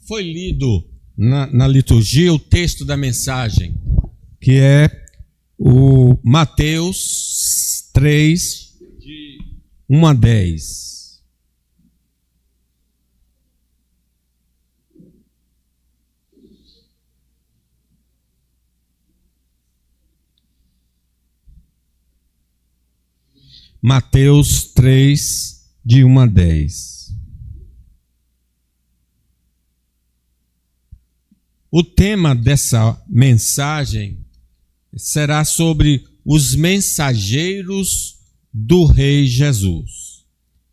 foi lido na liturgia o texto da mensagem, que é o Mateus 3, de 1 a 10. Mateus 3, de 1 a 10. O tema dessa mensagem será sobre os mensageiros do Rei Jesus.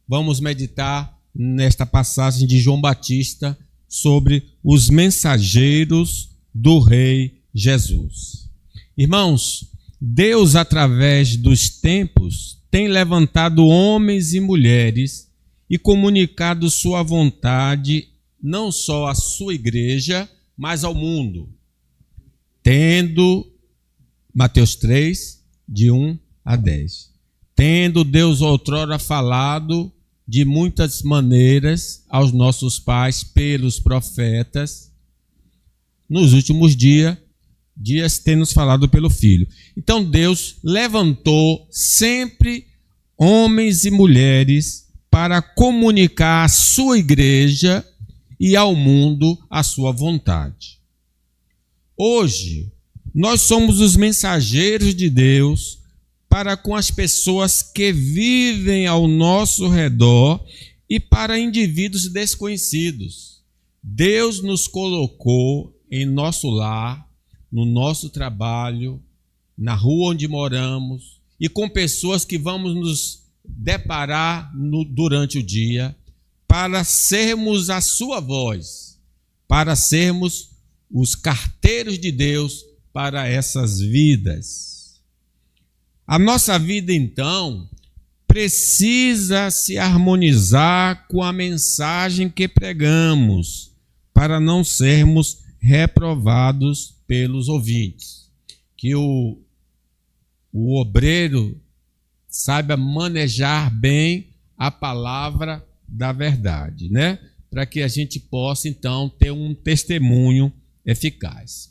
Vamos meditar nesta passagem de João Batista sobre os mensageiros do Rei Jesus. Irmãos, Deus, através dos tempos, tem levantado homens e mulheres e comunicado sua vontade não só à sua igreja, mas ao mundo. Mateus 3, de 1 a 10. Tendo Deus outrora falado de muitas maneiras aos nossos pais pelos profetas, nos últimos dias tem nos falado pelo Filho. Então Deus levantou sempre homens e mulheres para comunicar à sua igreja e ao mundo a sua vontade. Hoje, nós somos os mensageiros de Deus para com as pessoas que vivem ao nosso redor e para indivíduos desconhecidos. Deus nos colocou em nosso lar, no nosso trabalho, na rua onde moramos e com pessoas que vamos nos deparar durante o dia, para sermos a sua voz, para sermos os carteiros de Deus para essas vidas. A nossa vida, então, precisa se harmonizar com a mensagem que pregamos, para não sermos reprovados pelos ouvintes. Que o obreiro saiba manejar bem a palavra da verdade, né? Para que a gente possa, então, ter um testemunho eficaz.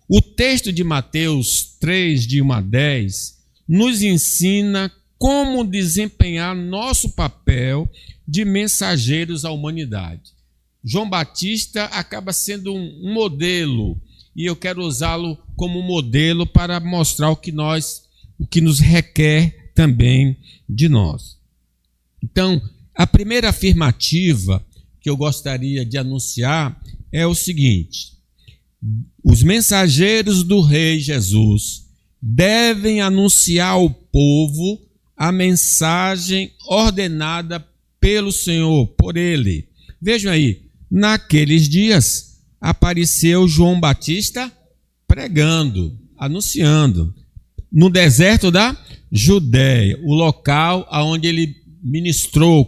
O texto de Mateus 3, de 1 a 10, nos ensina como desempenhar nosso papel de mensageiros à humanidade. João Batista acaba sendo um modelo, e eu quero usá-lo como modelo para mostrar o que nos requer também de nós. Então, a primeira afirmativa que eu gostaria de anunciar é o seguinte: os mensageiros do Rei Jesus devem anunciar ao povo a mensagem ordenada pelo Senhor, por Ele. Vejam aí, naqueles dias apareceu João Batista pregando, anunciando, no deserto da Judéia, o local onde ele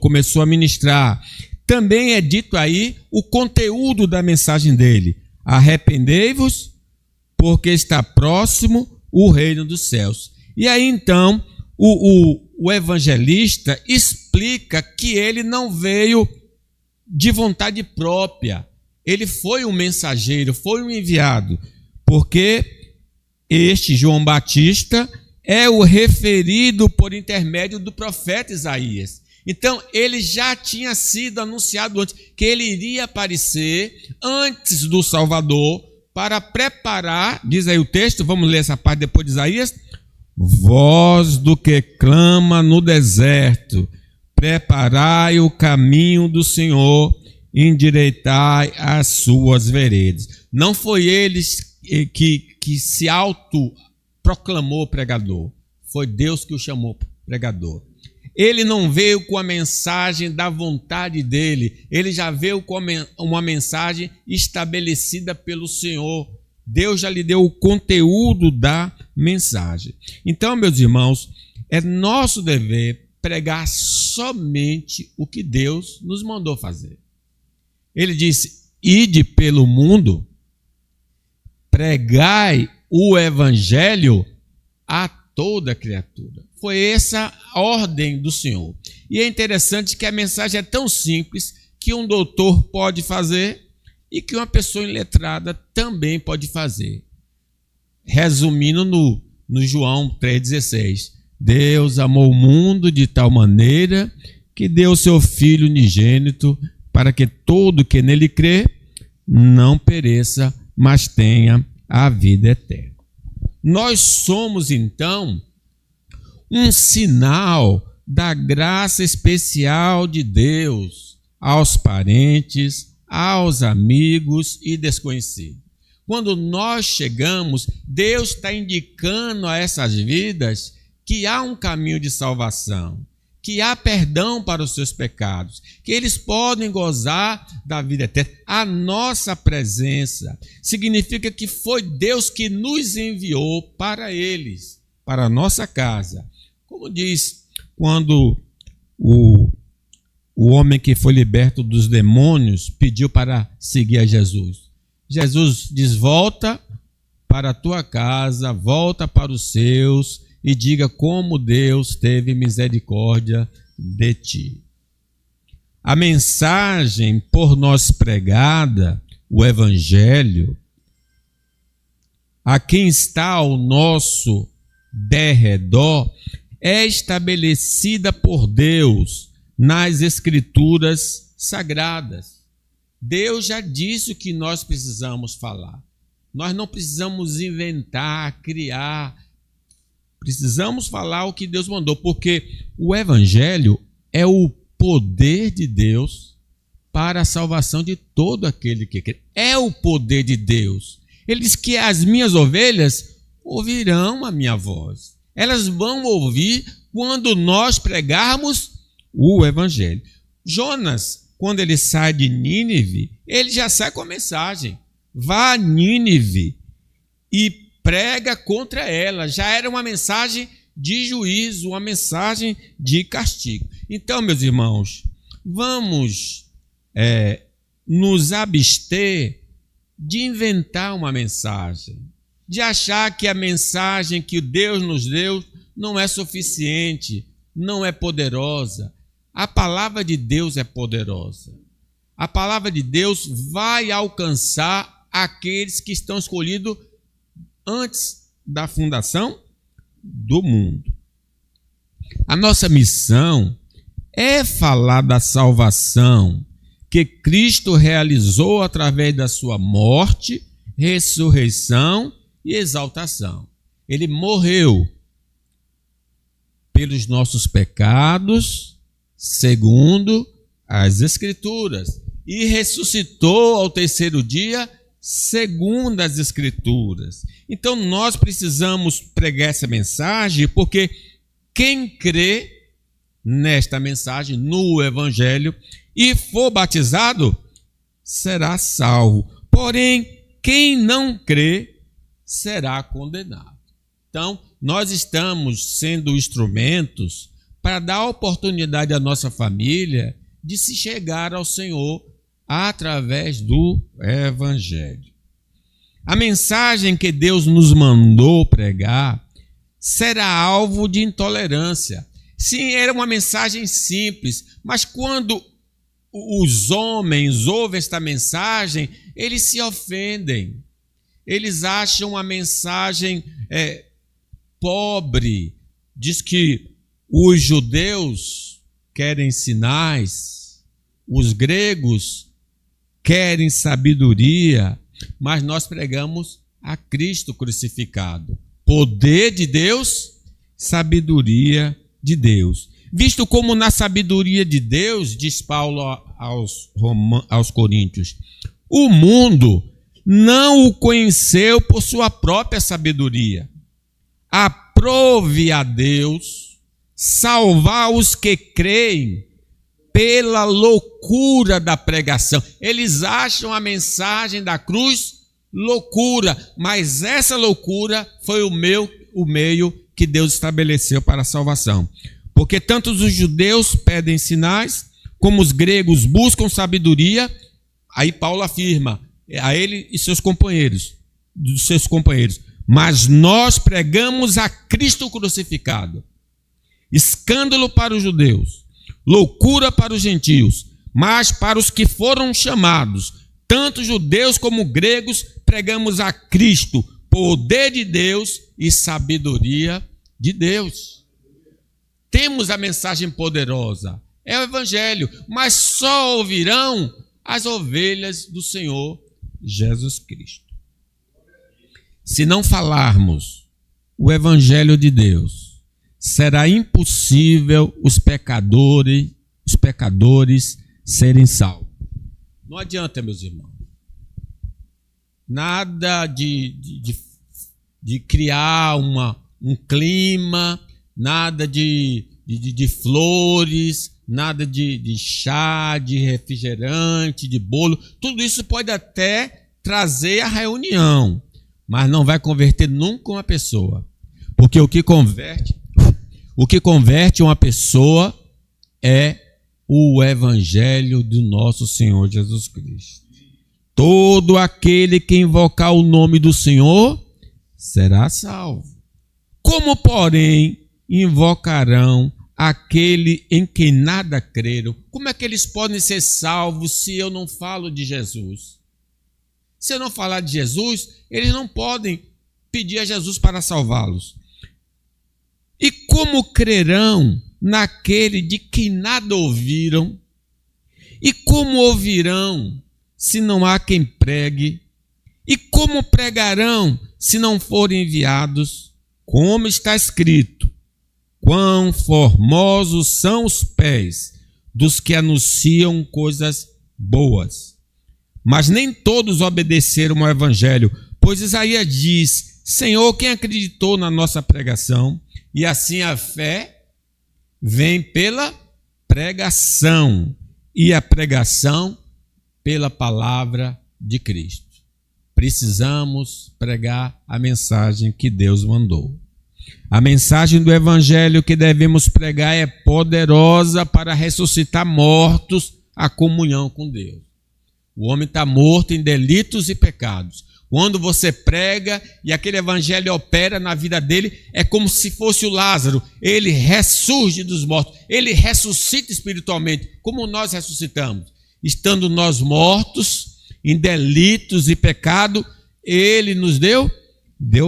começou a ministrar. Também é dito aí o conteúdo da mensagem dele: arrependei-vos, porque está próximo o reino dos céus. E aí então o evangelista explica que ele não veio de vontade própria, ele foi um mensageiro, foi um enviado, porque este João Batista é o referido por intermédio do profeta Isaías. Então, ele já tinha sido anunciado antes, que ele iria aparecer antes do Salvador, para preparar, diz aí o texto, vamos ler essa parte depois de Isaías: voz do que clama no deserto, preparai o caminho do Senhor, endireitai as suas veredas. Não foi ele que se autoproclamou pregador, foi Deus que o chamou pregador. Ele não veio com a mensagem da vontade dele, ele já veio com uma mensagem estabelecida pelo Senhor. Deus já lhe deu o conteúdo da mensagem. Então, meus irmãos, é nosso dever pregar somente o que Deus nos mandou fazer. Ele disse: ide pelo mundo, pregai o evangelho a toda criatura. Foi essa a ordem do Senhor. E é interessante que a mensagem é tão simples que um doutor pode fazer, e que uma pessoa iletrada também pode fazer. Resumindo no João 3,16, Deus amou o mundo de tal maneira que deu seu Filho unigênito para que todo que nele crê não pereça, mas tenha a vida eterna. Nós somos, então, um sinal da graça especial de Deus aos parentes, aos amigos e desconhecidos. Quando nós chegamos, Deus está indicando a essas vidas que há um caminho de salvação, que há perdão para os seus pecados, que eles podem gozar da vida eterna. A nossa presença significa que foi Deus que nos enviou para eles, para a nossa casa. Como diz quando o homem que foi liberto dos demônios pediu para seguir a Jesus. Jesus diz: volta para a tua casa, volta para os seus e diga como Deus teve misericórdia de ti. A mensagem por nós pregada, o Evangelho, a quem está ao nosso derredor, é estabelecida por Deus nas Escrituras Sagradas. Deus já disse o que nós precisamos falar. Nós não precisamos inventar, criar. Precisamos falar o que Deus mandou, porque o Evangelho é o poder de Deus para a salvação de todo aquele que crê. É o poder de Deus. Ele diz que as minhas ovelhas ouvirão a minha voz. Elas vão ouvir quando nós pregarmos o Evangelho. Jonas, quando ele sai de Nínive, ele já sai com a mensagem: vá a Nínive e prega contra ela. Já era uma mensagem de juízo, uma mensagem de castigo. Então, meus irmãos, vamos nos abster de inventar uma mensagem, de achar que a mensagem que Deus nos deu não é suficiente, não é poderosa. A palavra de Deus é poderosa. A palavra de Deus vai alcançar aqueles que estão escolhidos antes da fundação do mundo. A nossa missão é falar da salvação que Cristo realizou através da sua morte, ressurreição e exaltação. Ele morreu pelos nossos pecados, segundo as Escrituras, e ressuscitou ao terceiro dia, segundo as Escrituras. Então nós precisamos pregar essa mensagem, porque quem crê nesta mensagem, no Evangelho, e for batizado, será salvo. Porém, quem não crê, será condenado. Então, nós estamos sendo instrumentos para dar oportunidade à nossa família de se chegar ao Senhor através do Evangelho. A mensagem que Deus nos mandou pregar será alvo de intolerância. Sim, era uma mensagem simples, mas quando os homens ouvem esta mensagem, eles se ofendem. Eles acham a mensagem pobre. Diz que os judeus querem sinais, os gregos querem sabedoria, mas nós pregamos a Cristo crucificado. Poder de Deus, sabedoria de Deus. Visto como na sabedoria de Deus, diz Paulo aos Coríntios, o mundo não o conheceu por sua própria sabedoria. Aprove a Deus salvar os que creem pela loucura da pregação. Eles acham a mensagem da cruz loucura, mas essa loucura foi o meio que Deus estabeleceu para a salvação. Porque tanto os judeus pedem sinais, como os gregos buscam sabedoria. Aí Paulo afirma a ele e seus companheiros, mas nós pregamos a Cristo crucificado, escândalo para os judeus, loucura para os gentios, mas para os que foram chamados, tanto judeus como gregos, pregamos a Cristo, poder de Deus e sabedoria de Deus. Temos a mensagem poderosa, é o Evangelho, mas só ouvirão as ovelhas do Senhor Jesus Cristo. Se não falarmos o Evangelho de Deus, será impossível os pecadores serem salvos. Não adianta, meus irmãos. Nada de criar um clima, nada de flores, nada de chá, de refrigerante, de bolo. Tudo isso pode até trazer a reunião, mas não vai converter nunca uma pessoa. Porque o que converte uma pessoa é o Evangelho do nosso Senhor Jesus Cristo. Todo aquele que invocar o nome do Senhor será salvo. Como, porém, invocarão aquele em quem nada creram? Como é que eles podem ser salvos se eu não falo de Jesus? Se eu não falar de Jesus, eles não podem pedir a Jesus para salvá-los. E como crerão naquele de quem nada ouviram? E como ouvirão se não há quem pregue? E como pregarão se não forem enviados? Como está escrito: quão formosos são os pés dos que anunciam coisas boas. Mas nem todos obedeceram ao Evangelho, pois Isaías diz: Senhor, quem acreditou na nossa pregação? E assim a fé vem pela pregação, e a pregação pela palavra de Cristo. Precisamos pregar a mensagem que Deus mandou. A mensagem do Evangelho que devemos pregar é poderosa para ressuscitar mortos à comunhão com Deus. O homem está morto em delitos e pecados. Quando você prega e aquele evangelho opera na vida dele, é como se fosse o Lázaro. Ele ressurge dos mortos, ele ressuscita espiritualmente, como nós ressuscitamos. Estando nós mortos em delitos e pecado, ele nos deu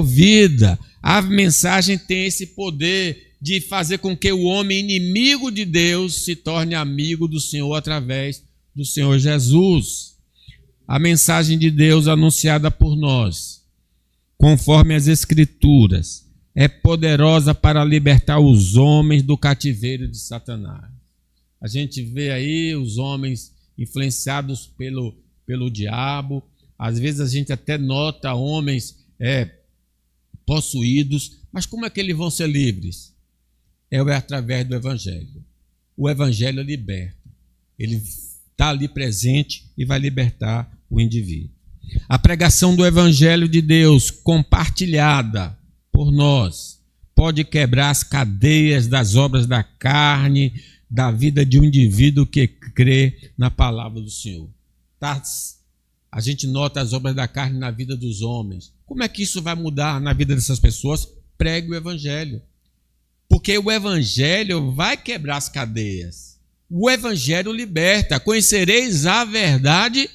vida. A mensagem tem esse poder de fazer com que o homem inimigo de Deus se torne amigo do Senhor através do Senhor Jesus. A mensagem de Deus anunciada por nós, conforme as Escrituras, é poderosa para libertar os homens do cativeiro de Satanás. A gente vê aí os homens influenciados pelo diabo. Às vezes a gente até nota homens possuídos, mas como é que eles vão ser livres? É através do Evangelho. O Evangelho liberta. Ele está ali presente e vai libertar o indivíduo. A pregação do Evangelho de Deus, compartilhada por nós, pode quebrar as cadeias das obras da carne, da vida de um indivíduo que crê na palavra do Senhor. A gente nota as obras da carne na vida dos homens. Como é que isso vai mudar na vida dessas pessoas? Pregue o Evangelho. Porque o Evangelho vai quebrar as cadeias. O Evangelho liberta. Conhecereis a verdade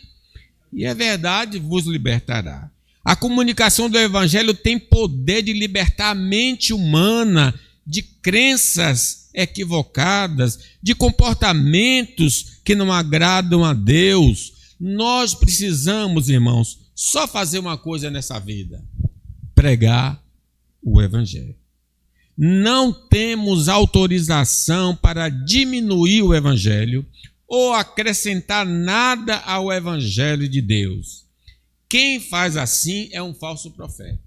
e a verdade vos libertará. A comunicação do Evangelho tem poder de libertar a mente humana de crenças equivocadas, de comportamentos que não agradam a Deus. Nós precisamos, irmãos, só fazer uma coisa nessa vida: pregar o Evangelho. Não temos autorização para diminuir o Evangelho ou acrescentar nada ao Evangelho de Deus. Quem faz assim é um falso profeta.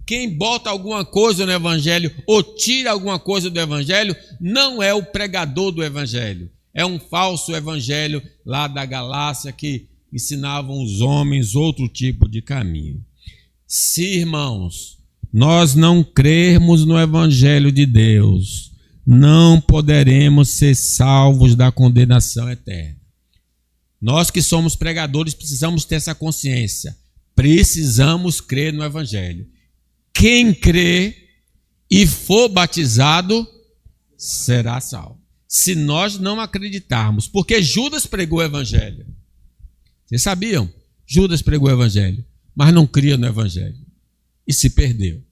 Quem bota alguma coisa no Evangelho ou tira alguma coisa do Evangelho não é o pregador do Evangelho. É um falso evangelho lá da Galácia que ensinavam os homens outro tipo de caminho. Se, irmãos, nós não crermos no Evangelho de Deus, não poderemos ser salvos da condenação eterna. Nós que somos pregadores precisamos ter essa consciência. Precisamos crer no Evangelho. Quem crê e for batizado será salvo. Se nós não acreditarmos, porque Judas pregou o Evangelho. Vocês sabiam? Judas pregou o evangelho, mas não cria no evangelho e se perdeu.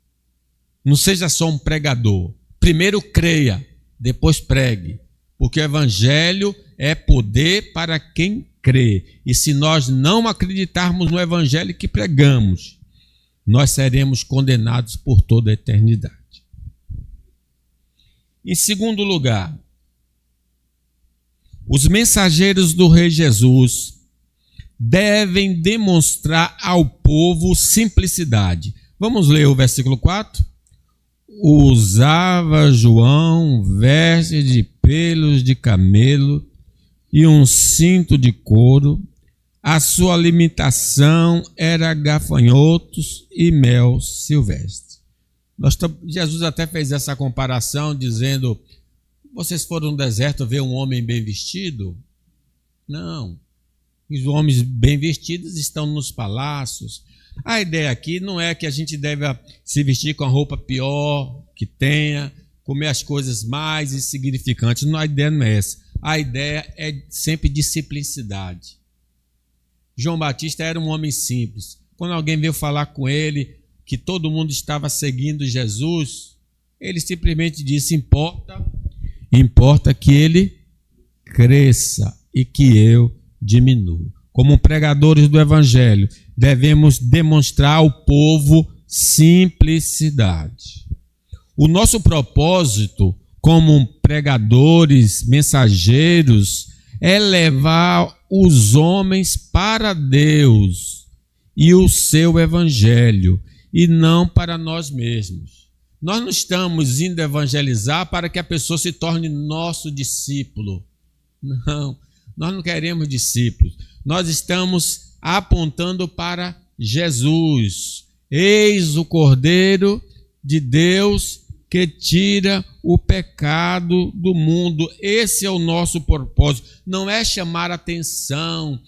Não seja só um pregador. Primeiro creia, depois pregue, porque o evangelho é poder para quem crê. E se nós não acreditarmos no evangelho que pregamos, nós seremos condenados por toda a eternidade. Em segundo lugar, os mensageiros do Rei Jesus devem demonstrar ao povo simplicidade. Vamos ler o versículo 4? Usava João vestes de pelos de camelo e um cinto de couro. A sua alimentação era gafanhotos e mel silvestre. Jesus até fez essa comparação dizendo: vocês foram no deserto ver um homem bem vestido? Não. Os homens bem vestidos estão nos palácios. A ideia aqui não é que a gente deve se vestir com a roupa pior que tenha, comer as coisas mais insignificantes. Não, a ideia não é essa. A ideia é sempre de simplicidade. João Batista era um homem simples. Quando alguém veio falar com ele que todo mundo estava seguindo Jesus, ele simplesmente disse: importa que ele cresça e que eu diminua. Como pregadores do evangelho, devemos demonstrar ao povo simplicidade. O nosso propósito como pregadores, mensageiros, é levar os homens para Deus e o seu evangelho, e não para nós mesmos. Nós não estamos indo evangelizar para que a pessoa se torne nosso discípulo. Não, nós não queremos discípulos. Nós estamos apontando para Jesus. Eis o Cordeiro de Deus que tira o pecado do mundo. Esse é o nosso propósito. Não é chamar atenção.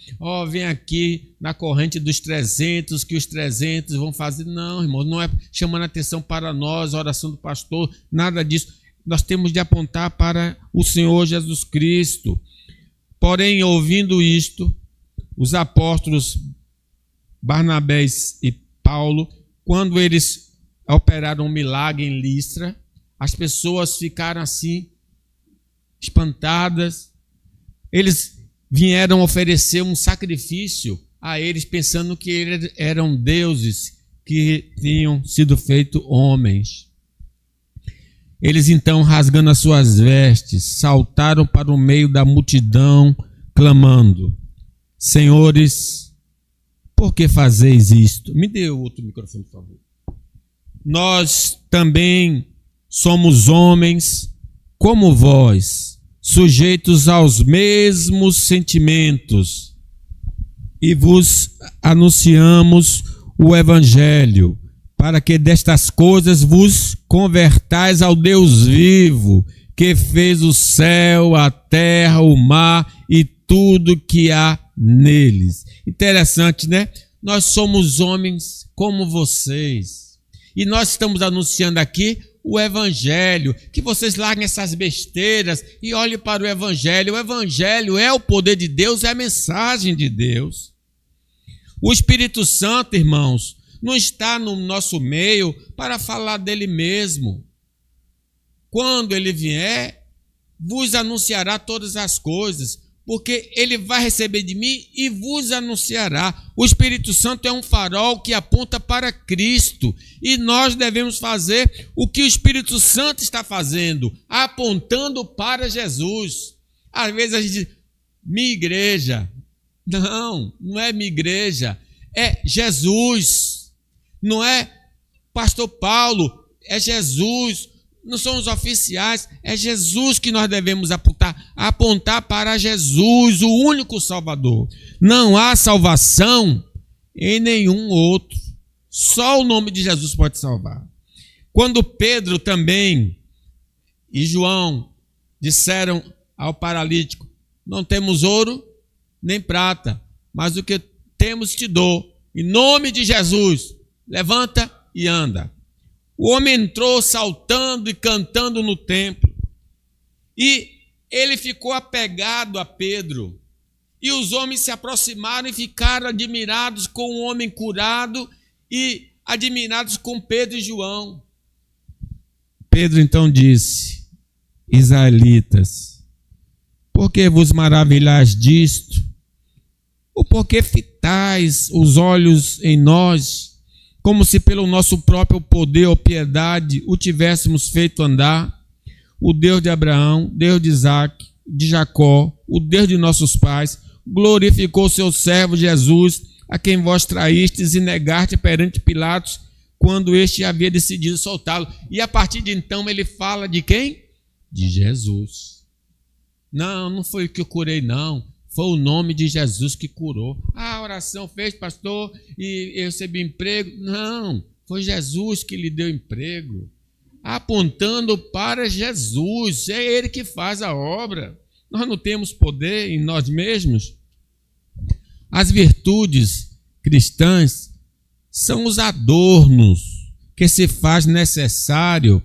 Vem aqui na corrente dos 300, que os 300 vão fazer. Não, irmão, não é chamando atenção para nós, a oração do pastor, nada disso. Nós temos de apontar para o Senhor Jesus Cristo. Porém, ouvindo isto, os apóstolos Barnabé e Paulo, quando eles operaram um milagre em Listra, as pessoas ficaram assim, espantadas. Eles vieram oferecer um sacrifício a eles, pensando que eles eram deuses que tinham sido feitos homens. Eles então, rasgando as suas vestes, saltaram para o meio da multidão, clamando: Senhores, por que fazeis isto? Me dê outro microfone, por favor. Nós também somos homens como vós, sujeitos aos mesmos sentimentos, e vos anunciamos o Evangelho, para que destas coisas vos convertais ao Deus vivo, que fez o céu, a terra, o mar e tudo que há neles. Interessante, né? Nós somos homens como vocês. E nós estamos anunciando aqui o Evangelho, que vocês larguem essas besteiras e olhem para o Evangelho. O Evangelho é o poder de Deus, é a mensagem de Deus. O Espírito Santo, irmãos, não está no nosso meio para falar dele mesmo. Quando ele vier, vos anunciará todas as coisas, porque ele vai receber de mim e vos anunciará. O Espírito Santo é um farol que aponta para Cristo, e nós devemos fazer o que o Espírito Santo está fazendo, apontando para Jesus. Às vezes a gente diz: minha igreja. Não, não é minha igreja, é Jesus. Não é pastor Paulo, é Jesus. Não são os oficiais, é Jesus que nós devemos apontar para Jesus, o único Salvador. Não há salvação em nenhum outro. Só o nome de Jesus pode salvar. Quando Pedro também e João disseram ao paralítico: não temos ouro nem prata, mas o que temos te dou. Em nome de Jesus, levanta e anda. O homem entrou saltando e cantando no templo. E ele ficou apegado a Pedro. E os homens se aproximaram e ficaram admirados com o homem curado e admirados com Pedro e João. Pedro então disse: Israelitas, por que vos maravilhais disto? Ou por que fitais os olhos em nós, como se pelo nosso próprio poder ou piedade o tivéssemos feito andar? O Deus de Abraão, Deus de Isaque, de Jacó, o Deus de nossos pais, glorificou seu servo Jesus, a quem vós traístes e negaste perante Pilatos, quando este havia decidido soltá-lo. E a partir de então ele fala de quem? De Jesus. Não foi o que eu curei, não. Foi o nome de Jesus que curou. A oração fez, pastor, e eu recebi emprego. Não, foi Jesus que lhe deu emprego. Apontando para Jesus. É Ele que faz a obra. Nós não temos poder em nós mesmos. As virtudes cristãs são os adornos que se faz necessário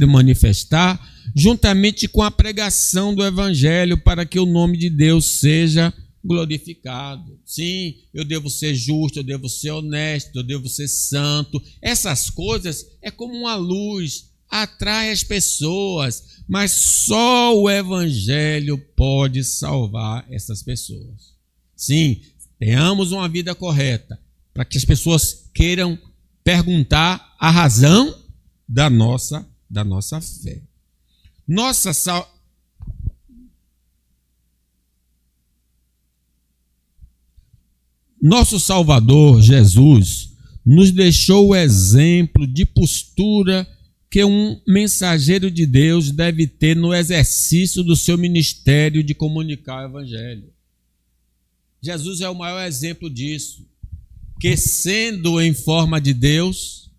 manifestar juntamente com a pregação do Evangelho para que o nome de Deus seja glorificado. Sim, eu devo ser justo, eu devo ser honesto, eu devo ser santo. Essas coisas é como uma luz, atrai as pessoas, mas só o Evangelho pode salvar essas pessoas. Sim, tenhamos uma vida correta, para que as pessoas queiram perguntar a razão da nossa fé. Nosso Salvador, Jesus, nos deixou o exemplo de postura que um mensageiro de Deus deve ter no exercício do seu ministério de comunicar o Evangelho. Jesus é o maior exemplo disso, que sendo em forma de Deus,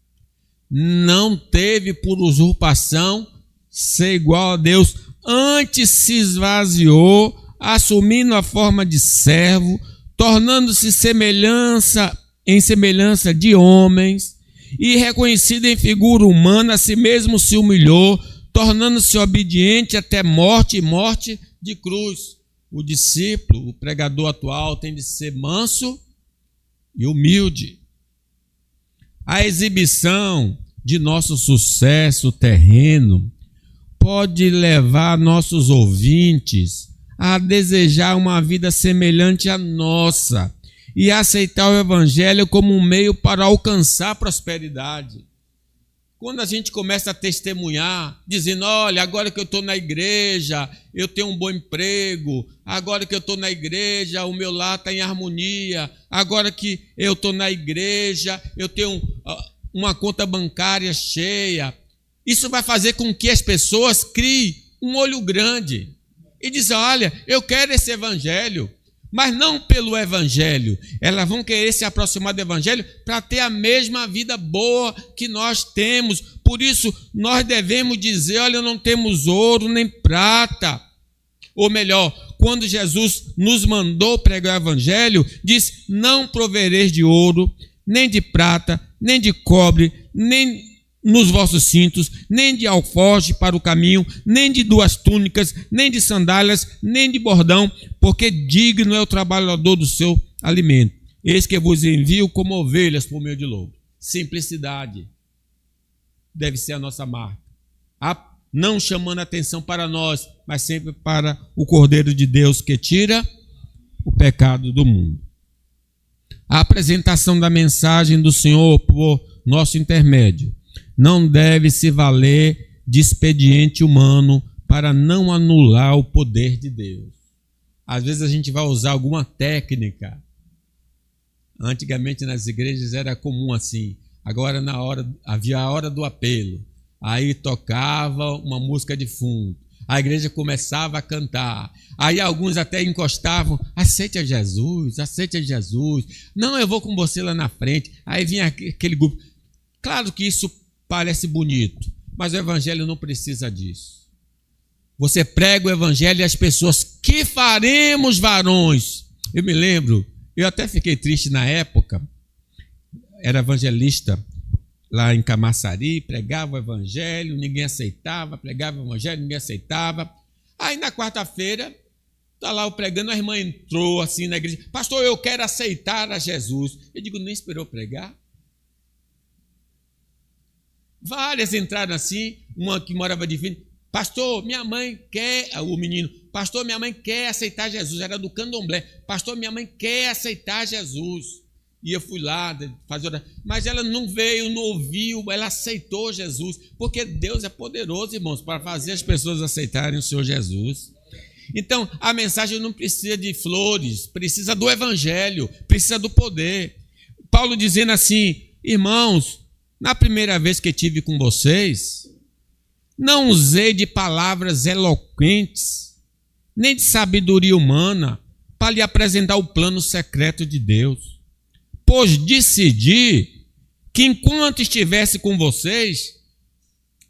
não teve por usurpação ser igual a Deus, antes se esvaziou, assumindo a forma de servo, tornando-se em semelhança de homens, e reconhecido em figura humana, a si mesmo se humilhou, tornando-se obediente até morte e morte de cruz. O discípulo, o pregador atual, tem de ser manso e humilde. A exibição de nosso sucesso terreno pode levar nossos ouvintes a desejar uma vida semelhante à nossa e aceitar o Evangelho como um meio para alcançar a prosperidade. Quando a gente começa a testemunhar, dizendo: olha, agora que eu estou na igreja, eu tenho um bom emprego, agora que eu estou na igreja, o meu lar está em harmonia, agora que eu estou na igreja, eu tenho uma conta bancária cheia. Isso vai fazer com que as pessoas criem um olho grande e dizem: olha, eu quero esse evangelho. Mas não pelo evangelho, elas vão querer se aproximar do evangelho para ter a mesma vida boa que nós temos. Por isso, nós devemos dizer: olha, não temos ouro nem prata. Ou melhor, quando Jesus nos mandou pregar o evangelho, diz: não provereis de ouro, nem de prata, nem de cobre, nem nos vossos cintos, nem de alforje para o caminho, nem de 2 túnicas, nem de sandálias, nem de bordão, porque digno é o trabalhador do seu alimento. Eis que vos envio como ovelhas por meio de lobo. Simplicidade deve ser a nossa marca. Não chamando atenção para nós, mas sempre para o Cordeiro de Deus que tira o pecado do mundo. A apresentação da mensagem do Senhor por nosso intermédio não deve se valer de expediente humano para não anular o poder de Deus. Às vezes a gente vai usar alguma técnica. Antigamente nas igrejas era comum assim. Agora havia a hora do apelo. Aí tocava uma música de fundo. A igreja começava a cantar. Aí alguns até encostavam: aceite a Jesus, aceite a Jesus. Não, eu vou com você lá na frente. Aí vinha aquele grupo. Claro que isso parece bonito, mas o evangelho não precisa disso. Você prega o evangelho e as pessoas: que faremos, varões? Eu me lembro, eu até fiquei triste na época, era evangelista lá em Camaçari, pregava o evangelho, ninguém aceitava, pregava o evangelho, ninguém aceitava. Aí na quarta-feira, está lá eu pregando, a irmã entrou assim na igreja. Pastor, eu quero aceitar a Jesus. Eu digo, nem esperou pregar? Várias entraram assim, uma que morava de fim. Pastor, minha mãe quer, o menino, pastor, minha mãe quer aceitar Jesus, era do candomblé. Pastor, minha mãe quer aceitar Jesus. E eu fui lá fazer oração, mas ela não veio, não ouviu, ela aceitou Jesus, porque Deus é poderoso, irmãos, para fazer as pessoas aceitarem o Senhor Jesus. Então, a mensagem não precisa de flores, precisa do evangelho, precisa do poder. Paulo dizendo assim, irmãos, na primeira vez que tive com vocês, não usei de palavras eloquentes, nem de sabedoria humana, para lhe apresentar o plano secreto de Deus. Pois decidi que enquanto estivesse com vocês,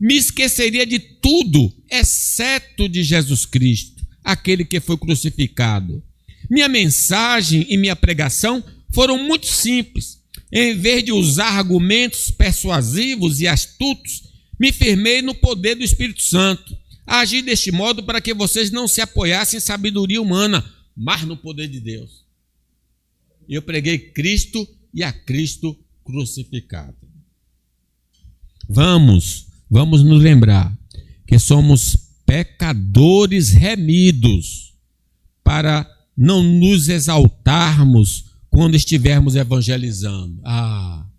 me esqueceria de tudo, exceto de Jesus Cristo, aquele que foi crucificado. Minha mensagem e minha pregação foram muito simples. Em vez de usar argumentos persuasivos e astutos, me firmei no poder do Espírito Santo. Agi deste modo para que vocês não se apoiassem em sabedoria humana, mas no poder de Deus. Eu preguei Cristo e a Cristo crucificado. Vamos nos lembrar que somos pecadores remidos, para não nos exaltarmos quando estivermos evangelizando.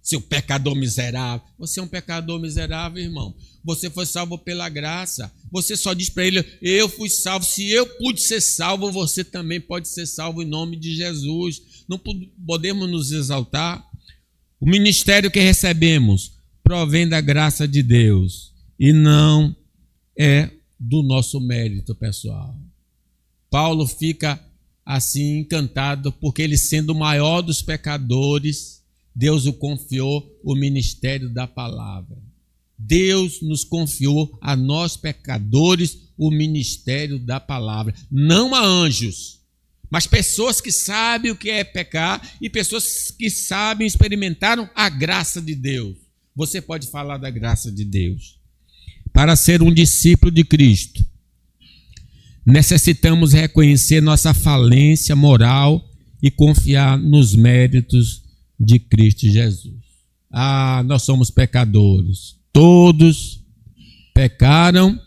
Seu pecador miserável. Você é um pecador miserável, irmão. Você foi salvo pela graça. Você só diz para ele, eu fui salvo. Se eu pude ser salvo, você também pode ser salvo em nome de Jesus. Não podemos nos exaltar. O ministério que recebemos provém da graça de Deus e não é do nosso mérito pessoal. Paulo fica assim encantado porque ele, sendo o maior dos pecadores, Deus o confiou o ministério da palavra. Deus nos confiou a nós pecadores o ministério da palavra, não a anjos, mas pessoas que sabem o que é pecar e pessoas que sabem, experimentaram a graça de Deus. Você pode falar da graça de Deus. Para ser um discípulo de Cristo, necessitamos reconhecer nossa falência moral e confiar nos méritos de Cristo Jesus. Nós somos pecadores. Todos pecaram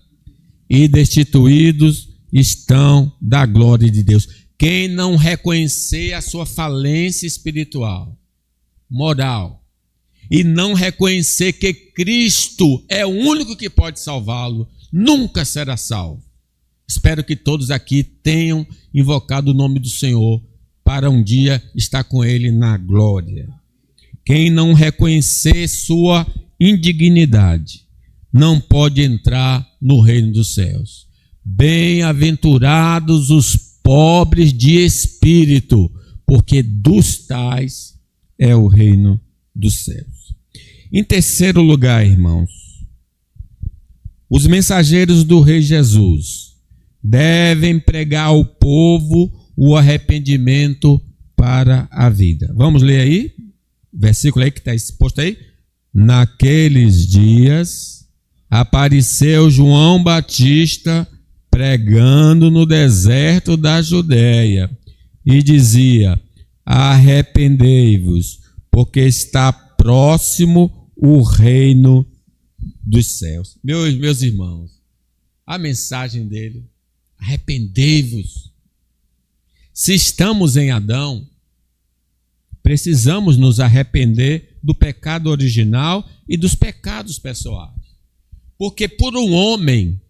e destituídos estão da glória de Deus. Quem não reconhecer a sua falência espiritual, moral, e não reconhecer que Cristo é o único que pode salvá-lo, nunca será salvo. Espero que todos aqui tenham invocado o nome do Senhor para um dia estar com Ele na glória. Quem não reconhecer sua indignidade não pode entrar no reino dos céus. Bem-aventurados os pobres de espírito, porque dos tais é o reino dos céus. Em terceiro lugar, irmãos, os mensageiros do Rei Jesus devem pregar ao povo o arrependimento para a vida. Vamos ler aí? Versículo aí que está exposto aí. Naqueles dias apareceu João Batista pregando no deserto da Judéia e dizia: arrependei-vos, porque está próximo o reino dos céus. Meus irmãos, a mensagem dele, arrependei-vos. Se estamos em Adão, precisamos nos arrepender do pecado original e dos pecados pessoais. Porque por um homem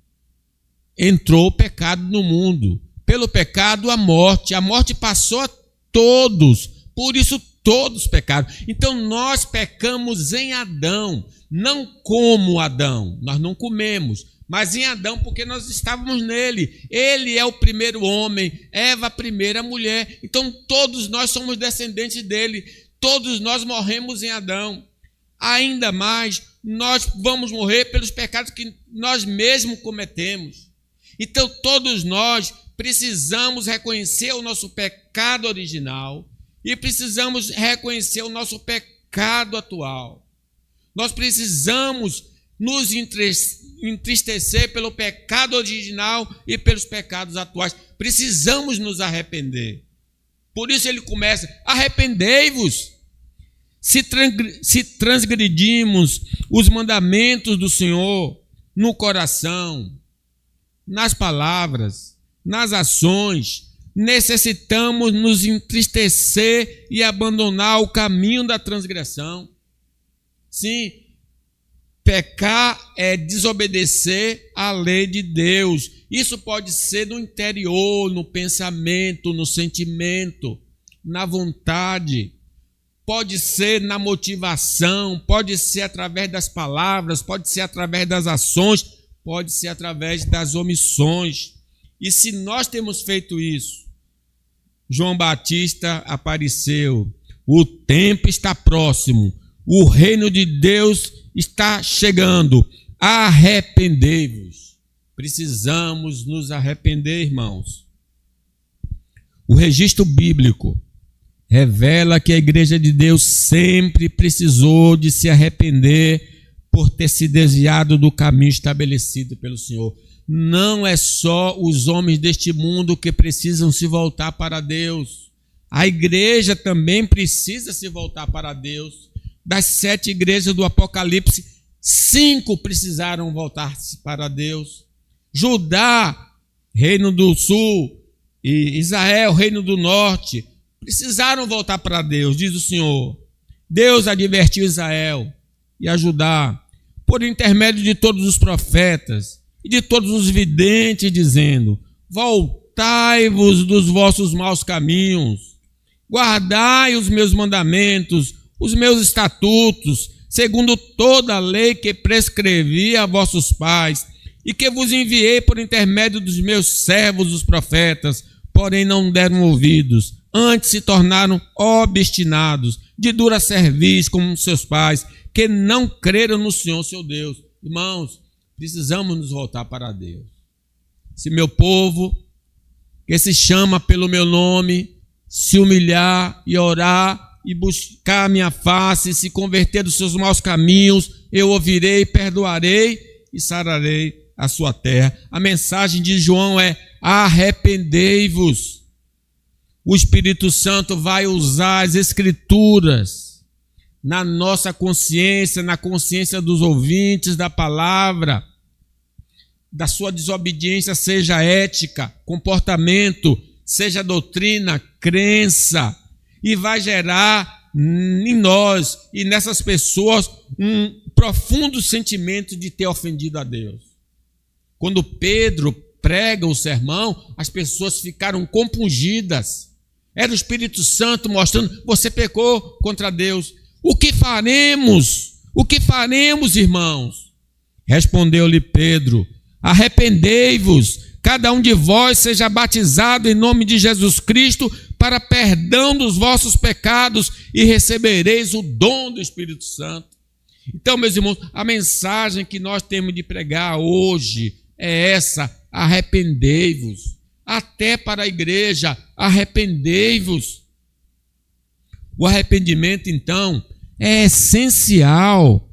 entrou o pecado no mundo. Pelo pecado, a morte passou a todos. Por isso todos pecaram. Então nós pecamos em Adão, não como Adão. Nós não comemos, mas em Adão, porque nós estávamos nele. Ele é o primeiro homem, Eva a primeira mulher. Então todos nós somos descendentes dele. Todos nós morremos em Adão. Ainda mais, nós vamos morrer pelos pecados que nós mesmos cometemos. Então todos nós precisamos reconhecer o nosso pecado original e precisamos reconhecer o nosso pecado atual. Nós precisamos nos entristecer pelo pecado original e pelos pecados atuais. Precisamos nos arrepender. Por isso ele começa: arrependei-vos. Se transgredimos os mandamentos do Senhor no coração, nas palavras, nas ações, necessitamos nos entristecer e abandonar o caminho da transgressão. Sim, pecar é desobedecer à lei de Deus. Isso pode ser no interior, no pensamento, no sentimento, na vontade. Pode ser na motivação, pode ser através das palavras, pode ser através das ações, pode ser através das omissões. E se nós temos feito isso, João Batista apareceu: o tempo está próximo, o reino de Deus está chegando, arrependei-vos. Precisamos nos arrepender, irmãos. O registro bíblico revela que a igreja de Deus sempre precisou de se arrepender por ter se desviado do caminho estabelecido pelo Senhor. Não é só os homens deste mundo que precisam se voltar para Deus. A igreja também precisa se voltar para Deus. Das 7 igrejas do Apocalipse, 5 precisaram voltar-se para Deus. Judá, reino do sul, e Israel, reino do norte, precisaram voltar para Deus, diz o Senhor. Deus advertiu Israel e a Judá por intermédio de todos os profetas e de todos os videntes, dizendo: voltai-vos dos vossos maus caminhos, guardai os meus mandamentos, os meus estatutos, segundo toda a lei que prescrevi a vossos pais, e que vos enviei por intermédio dos meus servos, os profetas, porém não deram ouvidos, antes se tornaram obstinados, de dura cerviz como seus pais, que não creram no Senhor seu Deus. Irmãos, precisamos nos voltar para Deus. Se meu povo, que se chama pelo meu nome, se humilhar e orar e buscar a minha face, e se converter dos seus maus caminhos, eu ouvirei, perdoarei e sararei a sua terra. A mensagem de João é: arrependei-vos. O Espírito Santo vai usar as Escrituras na nossa consciência, na consciência dos ouvintes da palavra, da sua desobediência, seja ética, comportamento, seja doutrina, crença, e vai gerar em nós e nessas pessoas um profundo sentimento de ter ofendido a Deus. Quando Pedro prega o sermão, as pessoas ficaram compungidas. Era o Espírito Santo mostrando: você pecou contra Deus. O que faremos? O que faremos, irmãos? Respondeu-lhe Pedro: arrependei-vos, cada um de vós seja batizado em nome de Jesus Cristo para perdão dos vossos pecados e recebereis o dom do Espírito Santo. Então, meus irmãos, a mensagem que nós temos de pregar hoje é essa: arrependei-vos. Até para a igreja, arrependei-vos. O arrependimento, então, é essencial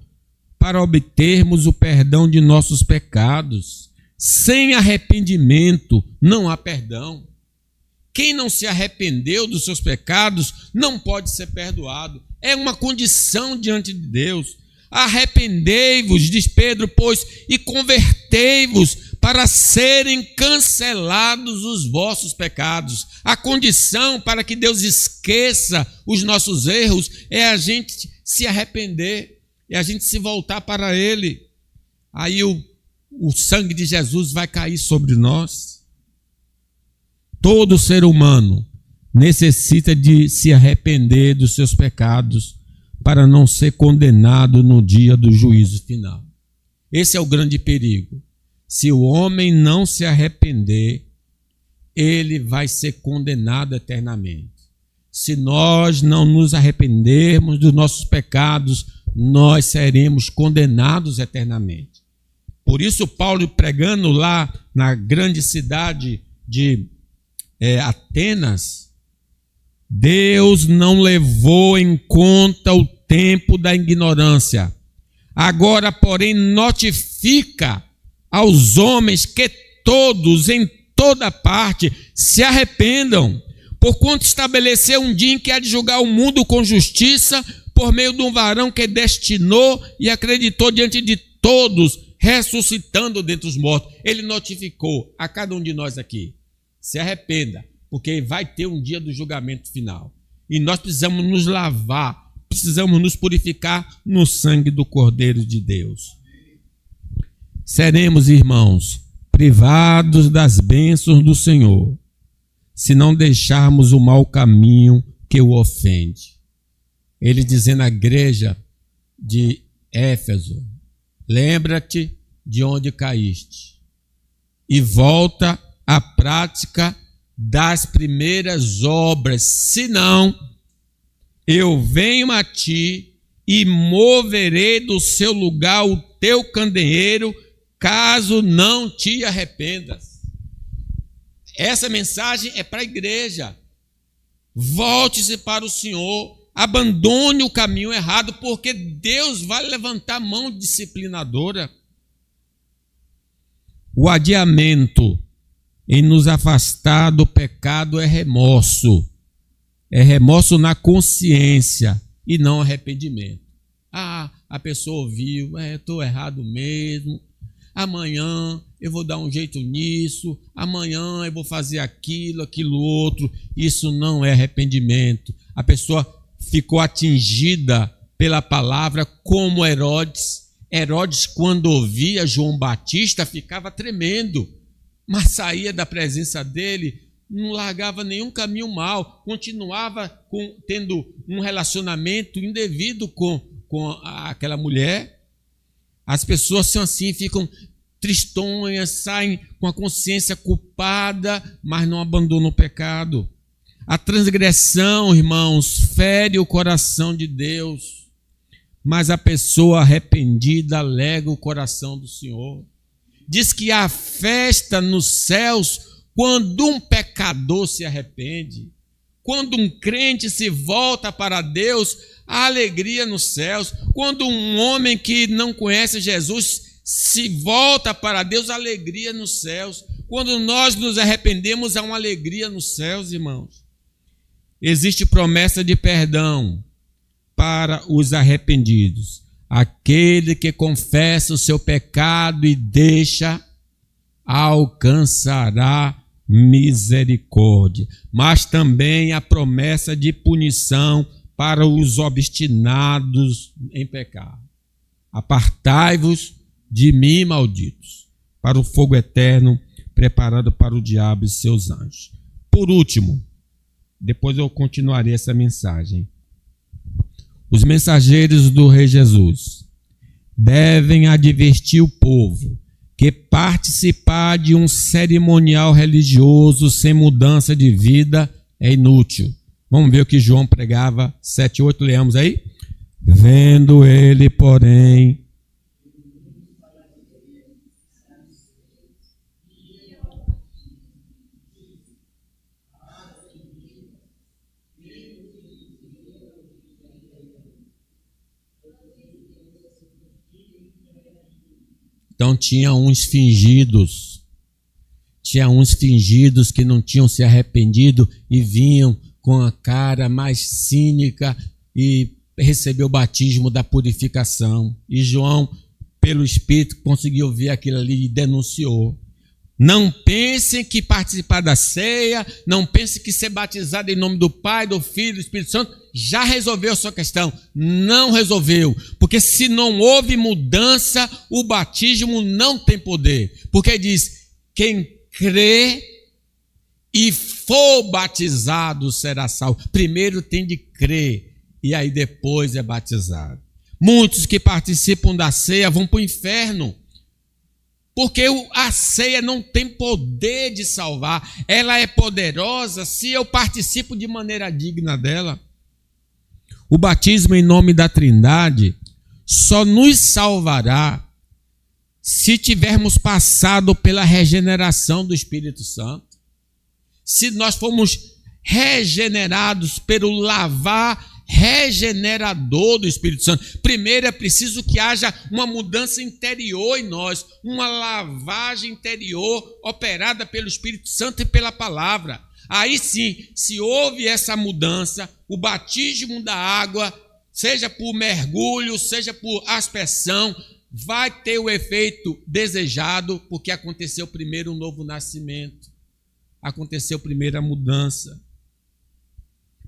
para obtermos o perdão de nossos pecados. Sem arrependimento não há perdão. Quem não se arrependeu dos seus pecados não pode ser perdoado. É uma condição diante de Deus. Arrependei-vos, diz Pedro, pois, e convertei-vos para serem cancelados os vossos pecados. A condição para que Deus esqueça os nossos erros é a gente se arrepender, é a gente se voltar para Ele. Aí o sangue de Jesus vai cair sobre nós. Todo ser humano necessita de se arrepender dos seus pecados para não ser condenado no dia do juízo final. Esse é o grande perigo. Se o homem não se arrepender, ele vai ser condenado eternamente. Se nós não nos arrependermos dos nossos pecados, nós seremos condenados eternamente. Por isso, Paulo, pregando lá na grande cidade de Atenas, Deus não levou em conta o tempo da ignorância. Agora, porém, notifica aos homens que todos, em toda parte, se arrependam, porquanto estabeleceu um dia em que há de julgar o mundo com justiça, por meio de um varão que destinou e acreditou diante de todos, ressuscitando dentre os mortos. Ele notificou a cada um de nós aqui: se arrependa, porque vai ter um dia do julgamento final. E nós precisamos nos lavar, precisamos nos purificar no sangue do Cordeiro de Deus. Seremos, irmãos, privados das bênçãos do Senhor, se não deixarmos o mau caminho que o ofende. Ele dizendo à igreja de Éfeso: lembra-te de onde caíste e volta à prática das primeiras obras, senão eu venho a ti e moverei do seu lugar o teu candeeiro, caso não te arrependas. Essa mensagem é para a igreja. Volte-se para o Senhor, abandone o caminho errado, porque Deus vai levantar a mão disciplinadora. O adiamento em nos afastar do pecado é remorso na consciência e não arrependimento. A pessoa ouviu: estou errado mesmo, amanhã eu vou dar um jeito nisso, amanhã eu vou fazer aquilo outro. Isso não é arrependimento. A pessoa ficou atingida pela palavra, como Herodes. Herodes, quando ouvia João Batista, ficava tremendo, mas saía da presença dele, não largava nenhum caminho mau, continuava tendo um relacionamento indevido com aquela mulher. As pessoas são assim, ficam tristonhas, saem com a consciência culpada, mas não abandonam o pecado. A transgressão, irmãos, fere o coração de Deus, mas a pessoa arrependida alega o coração do Senhor. Diz que há festa nos céus quando um pecador se arrepende. Quando um crente se volta para Deus, há alegria nos céus. Quando um homem que não conhece Jesus se volta para Deus, há alegria nos céus. Quando nós nos arrependemos, há uma alegria nos céus, irmãos. Existe promessa de perdão para os arrependidos. Aquele que confessa o seu pecado e deixa, alcançará misericórdia. Mas também a promessa de punição para os obstinados em pecado. Apartai-vos de mim, malditos, para o fogo eterno preparado para o diabo e seus anjos. Por último, depois eu continuarei essa mensagem. Os mensageiros do Rei Jesus devem advertir o povo que participar de um cerimonial religioso sem mudança de vida é inútil. Vamos ver o que João pregava, 7:8, leamos aí? Vendo ele, porém, então tinha uns fingidos que não tinham se arrependido e vinham com a cara mais cínica e recebeu o batismo da purificação. E João, pelo Espírito, conseguiu ver aquilo ali e denunciou. Não pensem que participar da ceia, não pensem que ser batizado em nome do Pai, do Filho e do Espírito Santo já resolveu a sua questão. Não resolveu, porque se não houve mudança, o batismo não tem poder. Porque diz: quem crê e for batizado será salvo. Primeiro tem de crer e aí depois é batizado. Muitos que participam da ceia vão para o inferno, porque a ceia não tem poder de salvar. Ela é poderosa se eu participo de maneira digna dela. O batismo em nome da Trindade só nos salvará se tivermos passado pela regeneração do Espírito Santo. Se nós formos regenerados pelo lavar regenerador do Espírito Santo. Primeiro é preciso que haja uma mudança interior em nós, uma lavagem interior operada pelo Espírito Santo e pela palavra. Aí sim, se houve essa mudança, o batismo da água, seja por mergulho, seja por aspersão, vai ter o efeito desejado, porque aconteceu primeiro um novo nascimento, aconteceu primeiro a mudança.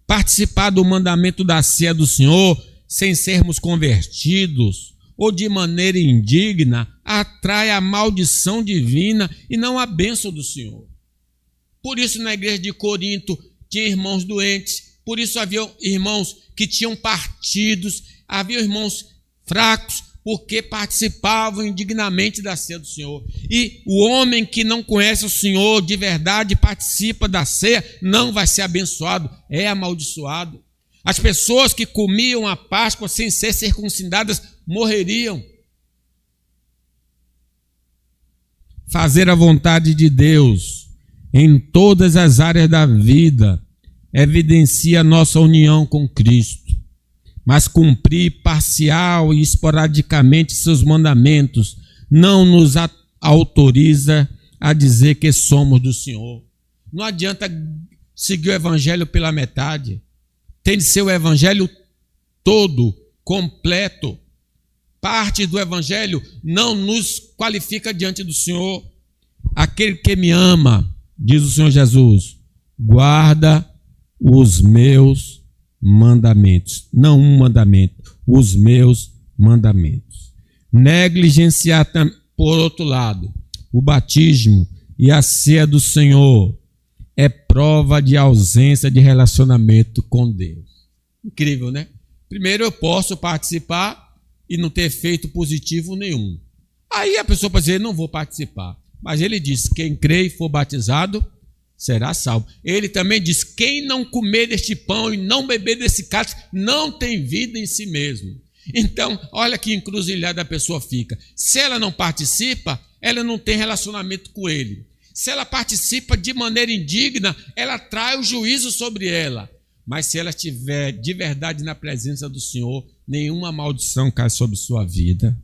Participar do mandamento da ceia do Senhor, sem sermos convertidos, ou de maneira indigna, atrai a maldição divina e não a bênção do Senhor. Por isso, na igreja de Corinto, tinha irmãos doentes, por isso havia irmãos que tinham partidos, havia irmãos fracos, porque participavam indignamente da ceia do Senhor. E o homem que não conhece o Senhor de verdade, participa da ceia, não vai ser abençoado, é amaldiçoado. As pessoas que comiam a Páscoa sem ser circuncidadas morreriam. Fazer a vontade de Deus em todas as áreas da vida evidencia a nossa união com Cristo. Mas cumprir parcial e esporadicamente seus mandamentos não nos autoriza a dizer que somos do Senhor. Não adianta seguir o evangelho pela metade. Tem de ser o evangelho todo, completo. Parte do evangelho não nos qualifica diante do Senhor. Aquele que me ama, diz o Senhor Jesus, guarda os meus mandamentos, não um mandamento, os meus mandamentos. Negligenciar, por outro lado, o batismo e a ceia do Senhor é prova de ausência de relacionamento com Deus. Incrível, né? Primeiro eu posso participar e não ter efeito positivo nenhum. Aí a pessoa pode dizer, não vou participar. Mas ele diz, quem crê e for batizado será salvo. Ele também diz, quem não comer deste pão e não beber desse cálice, não tem vida em si mesmo. Então, olha que encruzilhada a pessoa fica. Se ela não participa, ela não tem relacionamento com ele. Se ela participa de maneira indigna, ela trai o juízo sobre ela. Mas se ela estiver de verdade na presença do Senhor, nenhuma maldição cai sobre sua vida.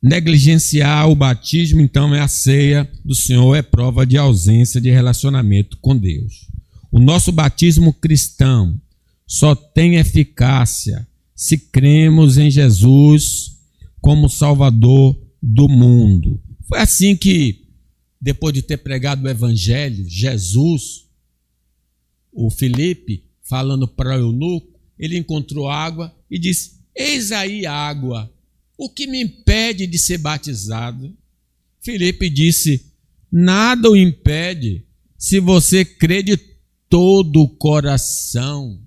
Negligenciar o batismo, então, é a ceia do Senhor, é prova de ausência de relacionamento com Deus. O nosso batismo cristão só tem eficácia se cremos em Jesus como Salvador do mundo. Foi assim que, depois de ter pregado o Evangelho, Jesus, o Filipe, falando para o eunuco, ele encontrou água e disse, eis aí a água. O que me impede de ser batizado? Filipe disse, nada o impede, se você crê de todo o coração.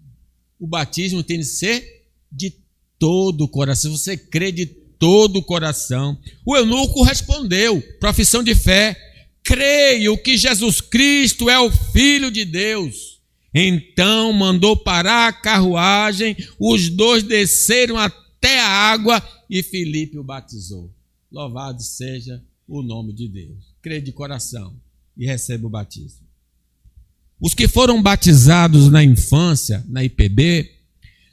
O batismo tem de ser de todo o coração, você crê de todo o coração. O eunuco respondeu, profissão de fé, creio que Jesus Cristo é o Filho de Deus. Então mandou parar a carruagem, os dois desceram até a água e Filipe o batizou. Louvado seja o nome de Deus. Crê de coração e recebe o batismo. Os que foram batizados na infância, na IPB,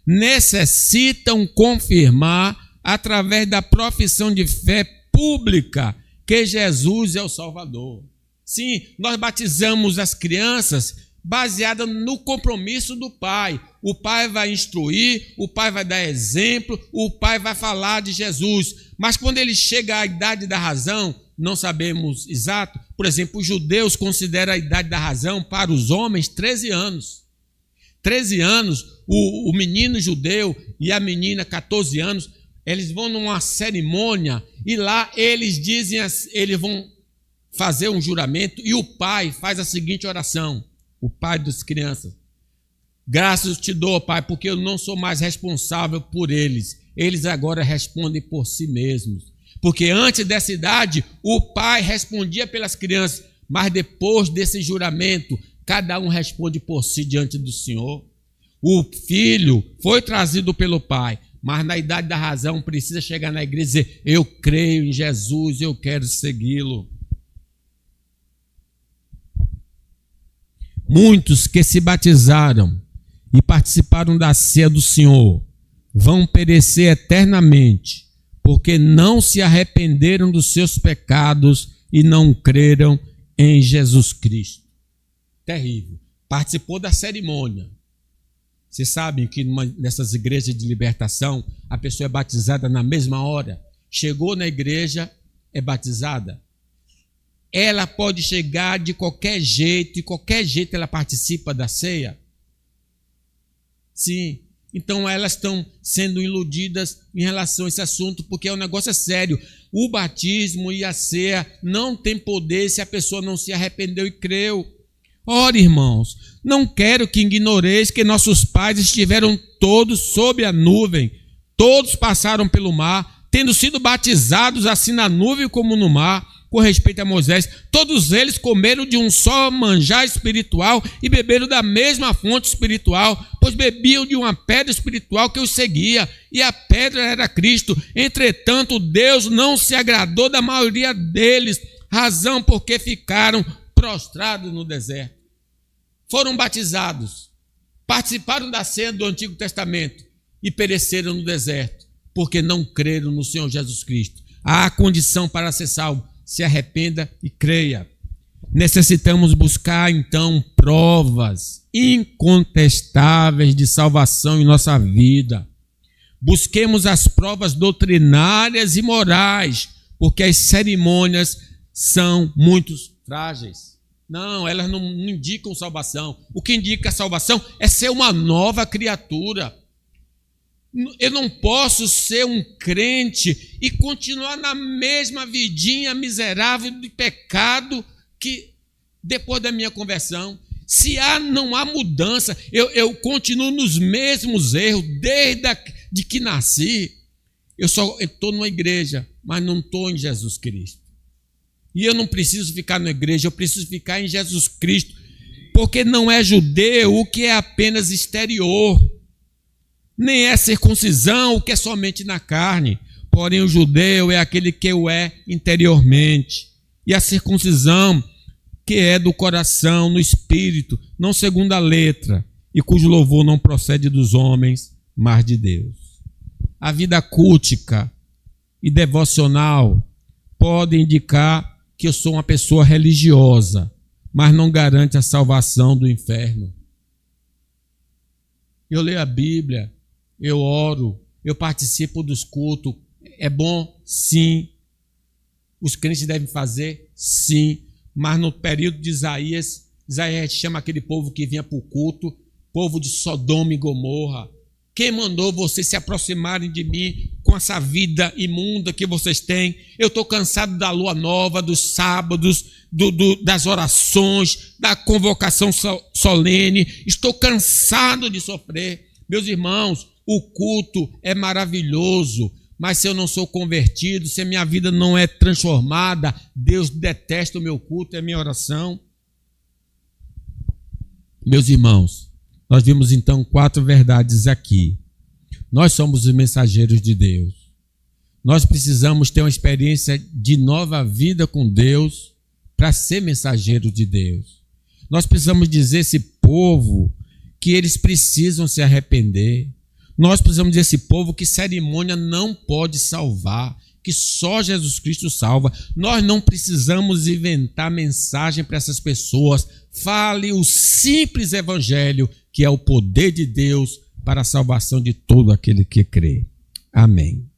necessitam confirmar, através da profissão de fé pública, que Jesus é o Salvador. Sim, nós batizamos as crianças baseada no compromisso do pai. O pai vai instruir, o pai vai dar exemplo, o pai vai falar de Jesus. Mas quando ele chega à idade da razão, não sabemos exato. Por exemplo, os judeus consideram a idade da razão para os homens 13 anos. 13 anos, o menino judeu e a menina 14 anos, eles vão numa cerimônia e lá eles dizem, eles vão fazer um juramento e o pai faz a seguinte oração. O pai das crianças, graças te dou, pai, porque eu não sou mais responsável por eles. Eles agora respondem por si mesmos. Porque antes dessa idade, o pai respondia pelas crianças, mas depois desse juramento, cada um responde por si diante do Senhor. O filho foi trazido pelo pai, mas na idade da razão precisa chegar na igreja e dizer, eu creio em Jesus, eu quero segui-lo. Muitos que se batizaram e participaram da ceia do Senhor vão perecer eternamente, porque não se arrependeram dos seus pecados e não creram em Jesus Cristo. Terrível. Participou da cerimônia. Vocês sabem que nessas igrejas de libertação, a pessoa é batizada na mesma hora. Chegou na igreja, é batizada. Ela pode chegar de qualquer jeito, e qualquer jeito ela participa da ceia. Sim. Então elas estão sendo iludidas em relação a esse assunto, porque o negócio é sério. O batismo e a ceia não tem poder se a pessoa não se arrependeu e creu. Ora, irmãos, não quero que ignoreis que nossos pais estiveram todos sob a nuvem, todos passaram pelo mar, tendo sido batizados assim na nuvem como no mar, com respeito a Moisés. Todos eles comeram de um só manjar espiritual e beberam da mesma fonte espiritual, pois bebiam de uma pedra espiritual que os seguia, e a pedra era Cristo. Entretanto, Deus não se agradou da maioria deles, razão porque ficaram prostrados no deserto. Foram batizados, participaram da ceia do Antigo Testamento e pereceram no deserto, porque não creram no Senhor Jesus Cristo. Há condição para ser salvo: se arrependa e creia. Necessitamos buscar, então, provas incontestáveis de salvação em nossa vida. Busquemos as provas doutrinárias e morais, porque as cerimônias são muito frágeis. Não, elas não indicam salvação. O que indica a salvação é ser uma nova criatura. Eu não posso ser um crente e continuar na mesma vidinha miserável de pecado que depois da minha conversão. Se não há mudança, eu continuo nos mesmos erros desde que nasci. Eu estou numa igreja, mas não estou em Jesus Cristo. E eu não preciso ficar na igreja, eu preciso ficar em Jesus Cristo, porque não é judeu o que é apenas exterior, nem é circuncisão o que é somente na carne, porém o judeu é aquele que o é interiormente, e a circuncisão que é do coração, no espírito, não segundo a letra, e cujo louvor não procede dos homens, mas de Deus. A vida cultica e devocional pode indicar que eu sou uma pessoa religiosa, mas não garante a salvação do inferno. Eu leio a Bíblia, eu oro, eu participo dos cultos. É bom? Sim. Os crentes devem fazer? Sim. Mas no período de Isaías chama aquele povo que vinha para o culto, povo de Sodoma e Gomorra. Quem mandou vocês se aproximarem de mim com essa vida imunda que vocês têm? Eu estou cansado da lua nova, dos sábados, das orações, da convocação solene. Estou cansado de sofrer. Meus irmãos, o culto é maravilhoso, mas se eu não sou convertido, se a minha vida não é transformada, Deus detesta o meu culto e a minha oração. Meus irmãos, nós vimos então 4 verdades aqui. Nós somos os mensageiros de Deus. Nós precisamos ter uma experiência de nova vida com Deus para ser mensageiros de Deus. Nós precisamos dizer a esse povo que eles precisam se arrepender. Nós precisamos dizer a esse povo que cerimônia não pode salvar, que só Jesus Cristo salva. Nós não precisamos inventar mensagem para essas pessoas. Fale o simples evangelho, que é o poder de Deus para a salvação de todo aquele que crê. Amém.